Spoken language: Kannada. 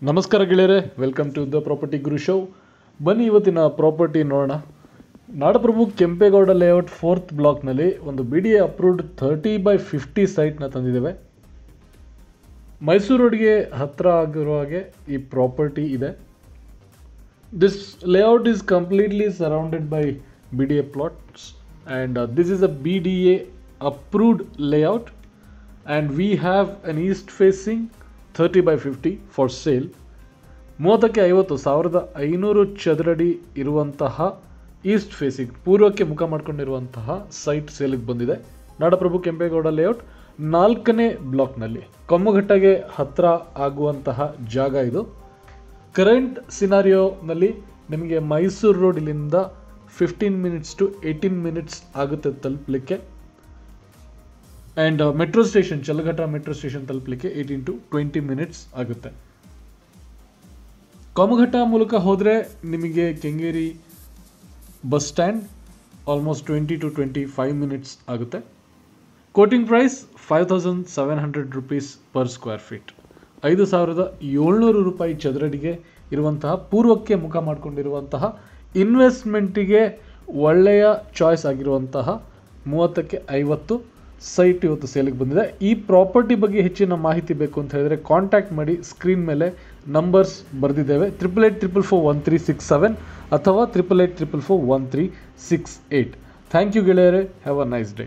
ನಮಸ್ಕಾರ ಗೆಳೆಯರೆ, welcome to the property Guru show. ಬನ್ನಿ ಇವತ್ತಿನ ಪ್ರಾಪರ್ಟಿ ನೋಡೋಣ. ನಾಡಪ್ರಭು ಕೆಂಪೇಗೌಡ ಲೇಔಟ್ 4th ಬ್ಲಾಕ್ನಲ್ಲಿ ಒಂದು BDA ಅಪ್ರೂವ್ಡ್ 30/50 ಸೈಟ್ನ ತಂದಿದ್ದೇವೆ. ಮೈಸೂರು ರೋಡ್ಗೆ ಹತ್ತಿರ ಆಗಿರುವ ಹಾಗೆ ಈ ಪ್ರಾಪರ್ಟಿ ಇದೆ. This layout is completely surrounded by BDA plots and this is a BDA approved layout and we have an east facing 30/50 for sale. 30ಕ್ಕೆ 50 1500 ಚದರಡಿ ಇರುವಂತಹ ಈಸ್ಟ್ ಫೇಸಿಂಗ್ ಪೂರ್ವಕ್ಕೆ ಮುಖ ಮಾಡಿಕೊಂಡಿರುವಂತಹ ಸೈಟ್ ಸೇಲಿಗೆ ಬಂದಿದೆ. ನಾಡಪ್ರಭು ಕೆಂಪೇಗೌಡ ಲೇಔಟ್ 4ನೇ ಬ್ಲಾಕ್ನಲ್ಲಿ ಕೊಮ್ಮಘಟ್ಟಗೆ ಹತ್ತಿರ ಆಗುವಂತಹ ಜಾಗ ಇದು. ಕರೆಂಟ್ ಸಿನಾರಿಯೋನಲ್ಲಿ ನಿಮಗೆ ಮೈಸೂರು ರೋಡ್ ಇಲ್ಲಿಂದ 15 ಮಿನಿಟ್ಸ್ ಟು 18 ಮಿನಿಟ್ಸ್ ಆಗುತ್ತೆ ತಲುಪಲಿಕ್ಕೆ. And metro station Chalaghatta metro station ತಲುಪಲಿಕ್ಕೆ 18 to 20 ಮಿನಿಟ್ಸ್ ಆಗುತ್ತೆ. ಕೊಮ್ಮಘಟ್ಟ ಮೂಲಕ ಹೋದರೆ ನಿಮಗೆ Kengeri bus stand almost 20 to 25 minutes ಆಗುತ್ತೆ. Quoting price 5700 rupees per square feet. 5700 ರೂಪಾಯಿ ಚದರಡಿಗೆ ಇರುವಂತಹ ಪೂರ್ವಕ್ಕೆ ಮುಖ ಮಾಡಿಕೊಂಡಿರುವಂತಹ ಇನ್ವೆಸ್ಟ್ಮೆಂಟಿಗೆ ಒಳ್ಳೆಯ ಚಾಯ್ಸ್ ಆಗಿರುವಂತಹ 30ಕ್ಕೆ 50 ಸೈಟ್ ಇವತ್ತು ಸೇಲಿಗೆ ಬಂದಿದೆ. ಈ ಪ್ರಾಪರ್ಟಿ ಬಗ್ಗೆ ಹೆಚ್ಚಿನ ಮಾಹಿತಿ ಬೇಕು ಅಂತ ಹೇಳಿದ್ರೆ ಕಾಂಟ್ಯಾಕ್ಟ್ ಮಾಡಿ. ಸ್ಕ್ರೀನ್ ಮೇಲೆ ನಂಬರ್ಸ್ ಬರೆದಿದ್ದೇವೆ. 8844411367 ಅಥವಾ 8844411368. ಥ್ಯಾಂಕ್ ಯು ಗೆಳೆಯರೆ. Have a nice day.